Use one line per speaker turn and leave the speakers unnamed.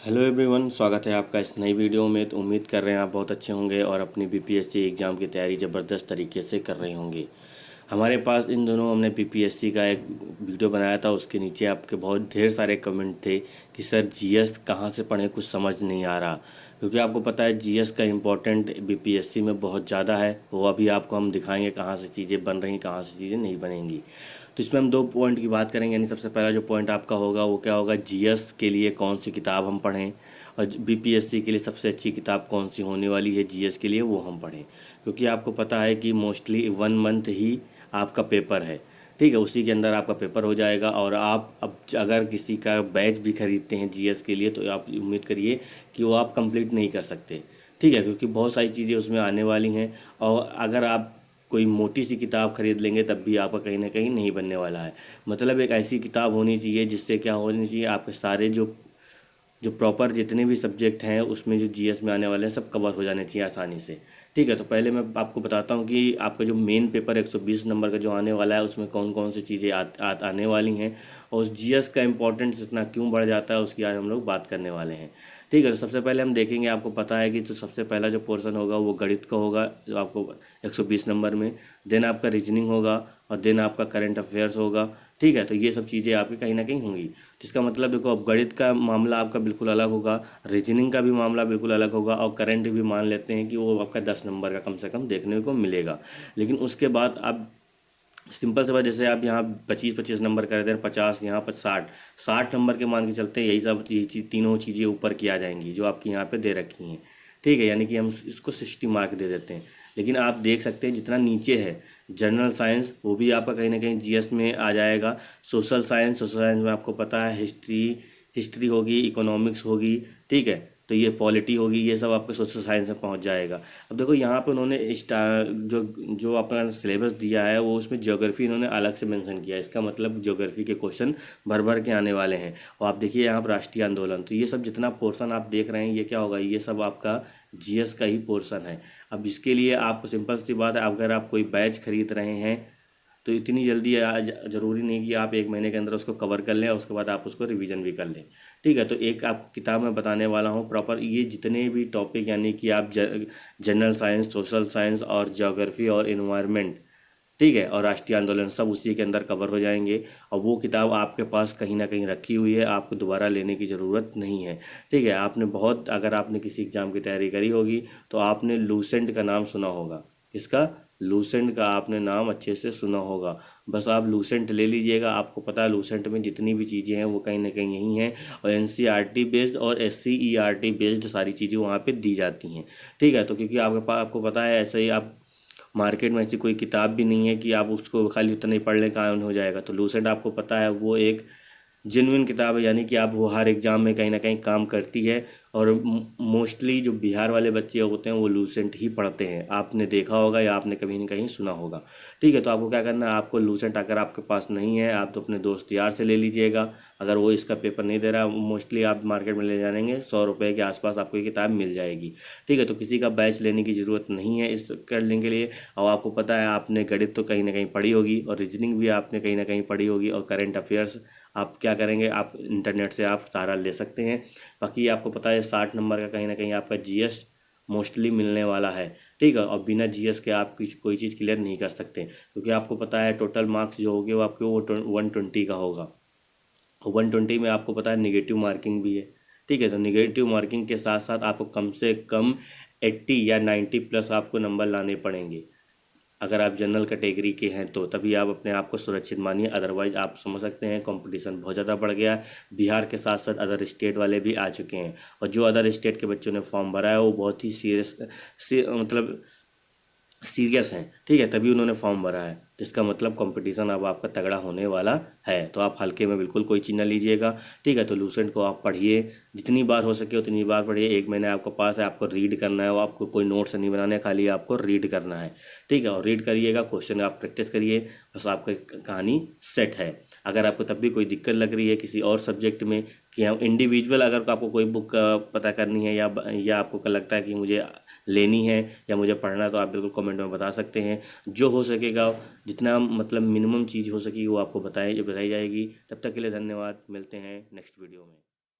Hello everyone, स्वागत है आपका इस नई वीडियो में। तो उम्मीद कर रहे हैं आप बहुत अच्छे होंगे और अपनी बीपीएससी एग्ज़ाम की तैयारी ज़बरदस्त तरीके से कर रहे होंगे। हमारे पास इन दोनों हमने बीपीएससी का एक वीडियो बनाया था, उसके नीचे आपके बहुत ढेर सारे कमेंट थे कि सर जीएस कहाँ से पढ़ें, कुछ समझ नहीं आ रहा। क्योंकि आपको पता है जीएस का इम्पोर्टेंट बीपीएससी में बहुत ज़्यादा है। वो अभी आपको हम दिखाएंगे कहाँ से चीज़ें बन रही, कहाँ से चीज़ें नहीं बनेंगी। तो इसमें हम 2 पॉइंट की बात करेंगे। यानी सबसे पहला जो पॉइंट आपका होगा वो क्या होगा, जीएस के लिए कौन सी किताब हम पढ़ें और बीपीएससी के लिए सबसे अच्छी किताब कौन सी होने वाली है जीएस के लिए, वो हम पढ़ें। क्योंकि आपको पता है कि मोस्टली 1 मंथ ही आपका पेपर है, ठीक है। उसी के अंदर आपका पेपर हो जाएगा। और आप अब अगर किसी का बैच भी खरीदते हैं जीएस के लिए तो आप उम्मीद करिए कि वो आप कंप्लीट नहीं कर सकते, ठीक है। क्योंकि बहुत सारी चीज़ें उसमें आने वाली हैं। और अगर आप कोई मोटी सी किताब खरीद लेंगे तब भी आपका कहीं ना कहीं नहीं बनने वाला है। मतलब एक ऐसी किताब होनी चाहिए जिससे क्या होनी चाहिए, आपके सारे जो जो प्रॉपर जितने भी सब्जेक्ट हैं उसमें जो जीएस में आने वाले हैं सब कवर हो जाने चाहिए आसानी से, ठीक है। तो पहले मैं आपको बताता हूँ कि आपका जो मेन पेपर 120 नंबर का जो आने वाला है उसमें कौन कौन सी चीज़ें आने वाली हैं और उस जीएस का इम्पोर्टेंस इतना क्यों बढ़ जाता है उसकी आज हम लोग बात करने वाले हैं, ठीक है। तो सबसे पहले हम देखेंगे, आपको पता है कि तो सबसे पहला जो पोर्शन होगा वो गणित का होगा जो आपको 120 नंबर में। देन आपका रीजनिंग होगा और देन आपका करंट अफेयर्स होगा, ठीक है। तो ये सब चीज़ें आपकी कहीं ना कहीं होंगी। तो इसका मतलब देखो, अब गणित का मामला आपका बिल्कुल अलग होगा, रीजनिंग का भी मामला बिल्कुल अलग होगा और करंट भी मान लेते हैं कि वो आपका 10 नंबर का कम से कम देखने को मिलेगा। लेकिन उसके बाद आप सिंपल से बात, जैसे आप यहाँ 25-25 नंबर कर दें, 50 यहाँ पर 60 60 नंबर के मान के चलते हैं। यही सब ये चीज़ तीनों चीज़ें ऊपर की आ जाएंगी जो आपकी यहाँ पे दे रखी हैं, ठीक है। यानी कि हम इसको 60 मार्क दे देते हैं। लेकिन आप देख सकते हैं जितना नीचे है जनरल साइंस वो भी आपका कहीं ना कहीं जीएस में आ जाएगा। सोशल साइंस में आपको पता है हिस्ट्री होगी, इकोनॉमिक्स होगी, ठीक है। तो ये पॉलिटी होगी, ये सब आपके सोशल साइंस में पहुंच जाएगा। अब देखो यहाँ पे उन्होंने जो जो अपना सिलेबस दिया है वो उसमें ज्योग्राफी इन्होंने अलग से मेंशन किया है। इसका मतलब ज्योग्राफी के क्वेश्चन भर भर के आने वाले हैं। और आप देखिए यहाँ पर राष्ट्रीय आंदोलन, तो ये सब जितना पोर्शन आप देख रहे हैं ये क्या होगा, ये सब आपका जीएस का ही पोर्शन है। अब इसके लिए आपको सिंपल सी बात है, अगर आप कोई बैच खरीद रहे हैं तो इतनी जल्दी ज़रूरी नहीं कि आप 1 महीने के अंदर उसको कवर कर लें और उसके बाद आप उसको रिवीजन भी कर लें, ठीक है। तो एक आपको किताब मैं बताने वाला हूँ प्रॉपर, ये जितने भी टॉपिक यानी कि आप जनरल साइंस, सोशल साइंस और ज्योग्राफी और इन्वायरमेंट, ठीक है, और राष्ट्रीय आंदोलन सब उसी के अंदर कवर हो जाएंगे। और वो किताब आपके पास कहीं ना कहीं रखी हुई है, आपको दोबारा लेने की ज़रूरत नहीं है, ठीक है। आपने बहुत, अगर आपने किसी एग्ज़ाम की तैयारी करी होगी तो आपने लूसेंट का नाम सुना होगा। इसका लूसेंट का आपने नाम अच्छे से सुना होगा। बस आप लूसेंट ले लीजिएगा। आपको पता है लूसेंट में जितनी भी चीज़ें हैं वो कहीं ना कहीं यही हैं और एनसीईआरटी बेस्ड और एससीईआरटी बेस्ड सारी चीज़ें वहाँ पे दी जाती हैं, ठीक है। तो क्योंकि आपके पास, आपको पता है ऐसे ही आप मार्केट में ऐसी कोई किताब भी नहीं है कि आप उसको खाली उतना ही पढ़ लें काम हो जाएगा। तो लूसेंट आपको पता है वो एक जेन्युइन किताब है, यानी कि आप वो हर एग्ज़ाम में कहीं ना कहीं काम करती है। और मोस्टली जो बिहार वाले बच्चे होते हैं वो लूसेंट ही पढ़ते हैं, आपने देखा होगा या आपने कहीं ना कहीं सुना होगा, ठीक है। तो आपको क्या करना है, आपको लूसेंट अगर आपके पास नहीं है आप तो अपने दोस्त यार से ले लीजिएगा। अगर वो इसका पेपर नहीं दे रहा, मोस्टली आप मार्केट में ले जाएंगे 100 रुपये के आसपास आपको ये किताब मिल जाएगी, ठीक है। तो किसी का बैच लेने की ज़रूरत नहीं है इस करने के लिए। और आपको पता है आपने गणित तो कहीं ना कहीं पढ़ी होगी और रीजनिंग भी आपने कहीं ना कहीं पढ़ी होगी और करंट अफेयर्स आप क्या करेंगे, आप इंटरनेट से आप सारा ले सकते हैं। बाकी आपको पता है 60 नंबर का कहीं ना कहीं आपका जीएस मोस्टली मिलने वाला है, ठीक है। और बिना जीएस के आप कोई चीज़ क्लियर नहीं कर सकते, क्योंकि आपको पता है टोटल मार्क्स जो होंगे वो आपके वो 120 का होगा। 120 में आपको पता है निगेटिव मार्किंग भी है, ठीक है। तो निगेटिव मार्किंग के साथ साथ आपको कम से कम 80 या 90 प्लस आपको नंबर लाने पड़ेंगे। अगर आप जनरल कैटेगरी के हैं तो तभी आप अपने आप को सुरक्षित मानिए, अदरवाइज आप समझ सकते हैं कंपटीशन बहुत ज़्यादा बढ़ गया है। बिहार के साथ साथ अदर स्टेट वाले भी आ चुके हैं और जो अदर स्टेट के बच्चों ने फॉर्म भरा है वो बहुत ही मतलब सीरियस हैं, ठीक है, तभी उन्होंने फॉर्म भरा है। जिसका मतलब कंपटीशन अब आपका तगड़ा होने वाला है। तो आप हल्के में बिल्कुल कोई चीज़ ना लीजिएगा, ठीक है। तो लूसेंट को आप पढ़िए, जितनी बार हो सके उतनी बार पढ़िए। 1 महीने आपके पास है, आपको रीड करना है, वो आपको कोई नोट्स नहीं बनाने, खाली आपको रीड करना है, ठीक है। और रीड करिएगा, क्वेश्चन आप प्रैक्टिस करिए, बस आपकी कहानी सेट है। अगर आपको तब भी कोई दिक्कत लग रही है किसी और सब्जेक्ट में कि हम इंडिविजुअल, अगर आपको कोई बुक पता करनी है या आपको लगता है कि मुझे लेनी है या मुझे पढ़ना है तो आप बिल्कुल कमेंट में बता सकते हैं। जो हो सकेगा, जितना मतलब मिनिमम चीज़ हो सकेगी वो आपको बताई जाएगी। तब तक के लिए धन्यवाद, मिलते हैं नेक्स्ट वीडियो में।